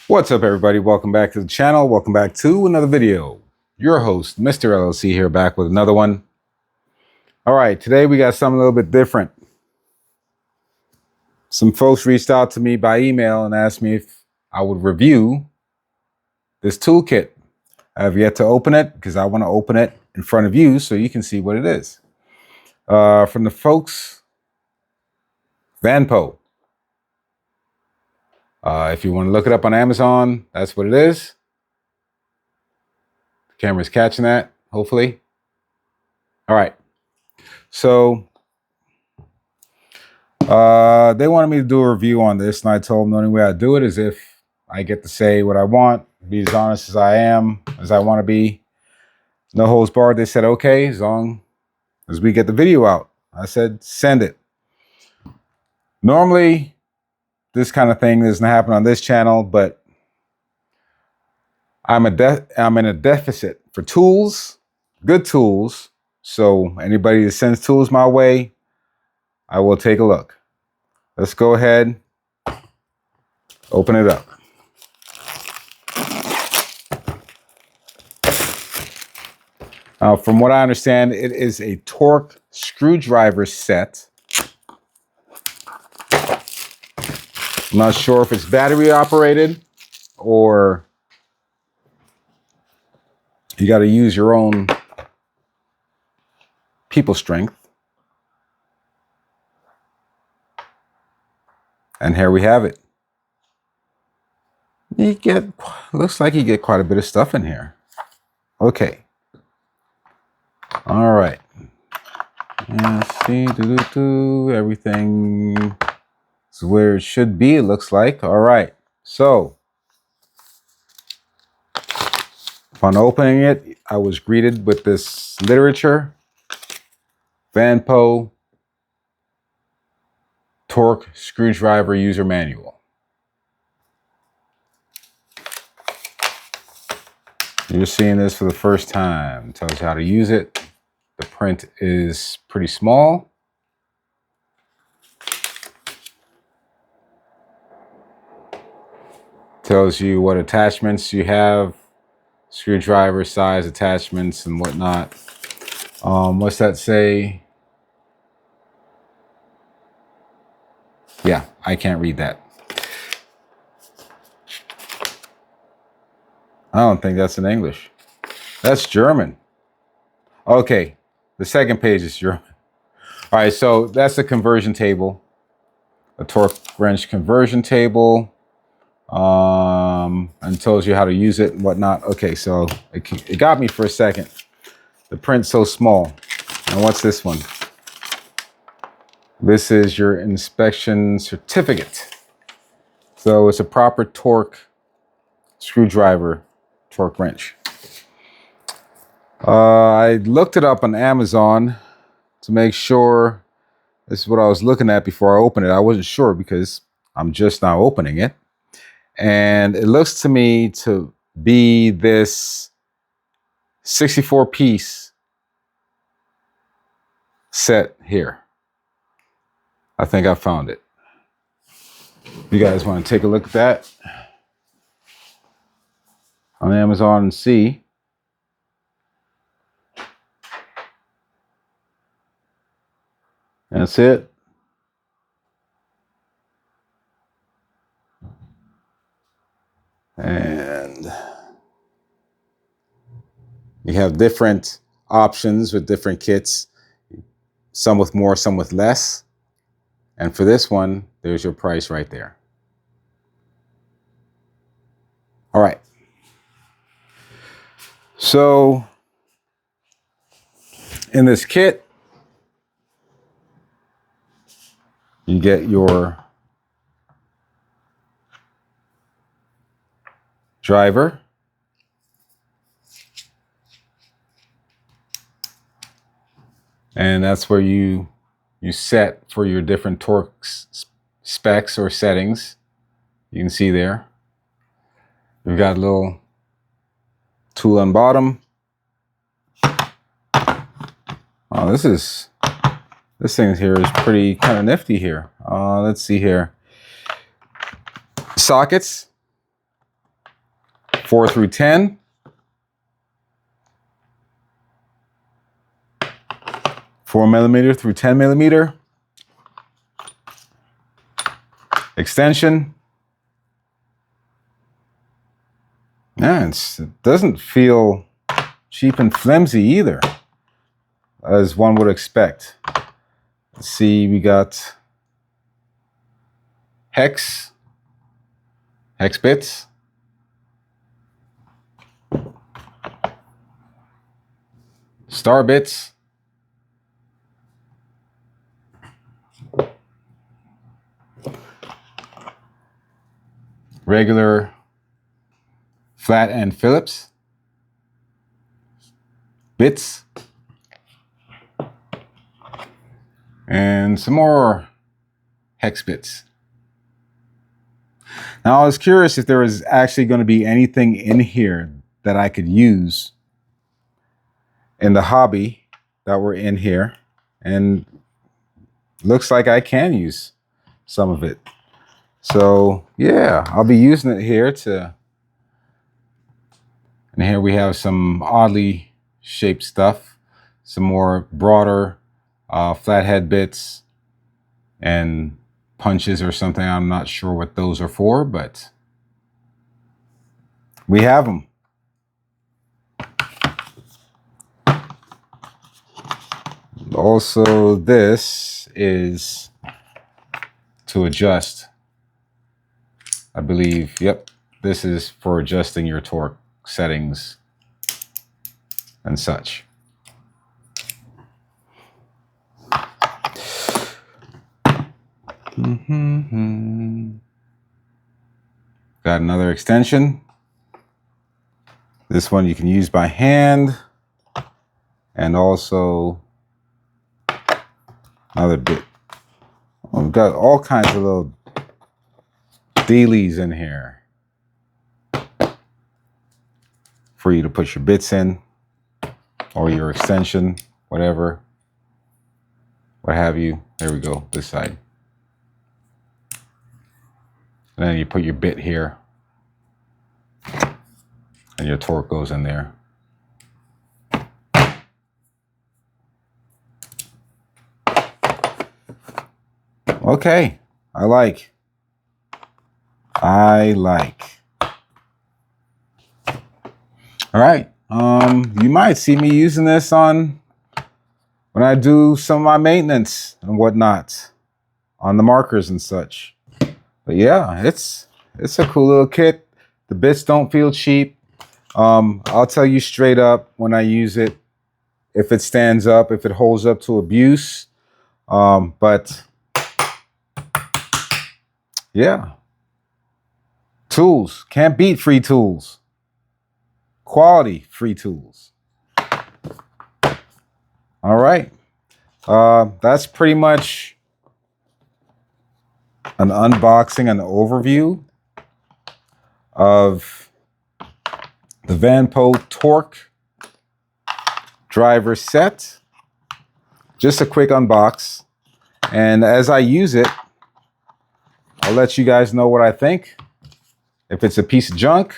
What's up, everybody? Welcome back to the channel. Welcome back to another video. Your host, Mr. LLC, here back with another one. All right, today we got something a little bit different. Some folks reached out to me by email and asked me if I would review this toolkit. I have yet to open it because I want to open it in front of you so you can see what it is. From the folks, Vanpo. If you want to look it up on Amazon, that's what it is. The camera's catching that, hopefully. All right. So they wanted me to do a review on this, and I told them the only way I do it is if I get to say what I want, be as honest as I am, as I want to be. No holds barred. They said, okay, as long as we get the video out. I said, send it. Normally, this kind of thing doesn't happen on this channel, but I'm in a deficit for tools, good tools. So anybody that sends tools my way, I will take a look. Let's go ahead, open it up. From what I understand, it is a torque screwdriver set. I'm not sure if it's battery operated or you got to use your own people strength. And here we have it. Looks like you get quite a bit of stuff in here. Okay. All right. Let's see, everything is where it should be, it looks like. All right. So, upon opening it, I was greeted with this literature, Vanpo Torque Screwdriver User Manual. You're seeing this for the first time. It tells you how to use it. The print is pretty small. Tells you what attachments you have, screwdriver size attachments and whatnot. What's that say? Yeah, I can't read that. I don't think that's in English. That's German. Okay, the second page is German. All right, so that's the conversion table, a torque wrench conversion table, and tells you how to use it and whatnot. Okay, so it got me for a second. The print's so small. And what's this one? This is your inspection certificate. So it's a proper torque screwdriver, torque wrench. I looked it up on Amazon to make sure this is what I was looking at before I opened it. I wasn't sure because I'm just now opening it. And it looks to me to be this 64-piece set here. I think I found it. You guys want to take a look at that on Amazon and see. That's it. And you have different options with different kits, some with more, some with less. And for this one, there's your price right there. All right. So in this kit, you get your driver, and that's where you set for your different torque specs or settings. You can see there. We've got a little tool on bottom. Oh, this thing here is pretty kind of nifty here. Let's see here. Sockets. 4 through 10. 4mm through 10mm. Extension. Man, it doesn't feel cheap and flimsy either, as one would expect. Let's see, we got hex bits. Star bits. Regular flat end Phillips bits. And some more hex bits. Now, I was curious if there was actually going to be anything in here that I could use in the hobby that were in here. And looks like I can use some of it. So yeah, I'll be using it here and here we have some oddly shaped stuff, some more broader flathead bits and punches or something. I'm not sure what those are for, but we have them. Also, this is to adjust. I believe, yep, this is for adjusting your torque settings and such. Got another extension. This one you can use by hand, and also another bit. Oh, we've got all kinds of little dealies in here for you to put your bits in, or your extension, whatever, what have you. There we go, this side. And then you put your bit here, and your torque goes in there. Okay, I like. All right, you might see me using this when I do some of my maintenance and whatnot on the markers and such. But yeah, it's a cool little kit. The bits don't feel cheap. I'll tell you straight up when I use it, if it stands up, if it holds up to abuse. But yeah, tools, can't beat free tools. Quality free tools. All right, that's pretty much an unboxing and overview of the Vanpo torque driver set. Just a quick unbox, and as I use it, I'll let you guys know what I think, if it's a piece of junk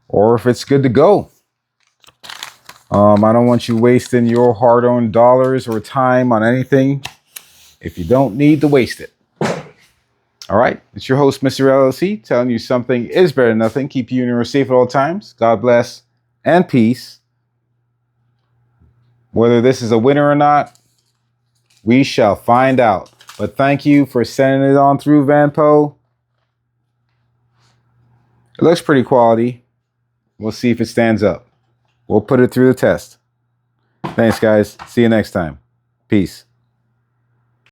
or if it's good to go. I don't want you wasting your hard-earned dollars or time on anything if you don't need to waste it. All right, it's your host, Mr. LLC, telling you something is better than nothing. Keep you and yours safe at all times. God bless and peace. Whether this is a winner or not, we shall find out. But thank you for sending it on through Vanpo. It looks pretty quality. We'll see if it stands up. We'll put it through the test. Thanks, guys. See you next time. Peace.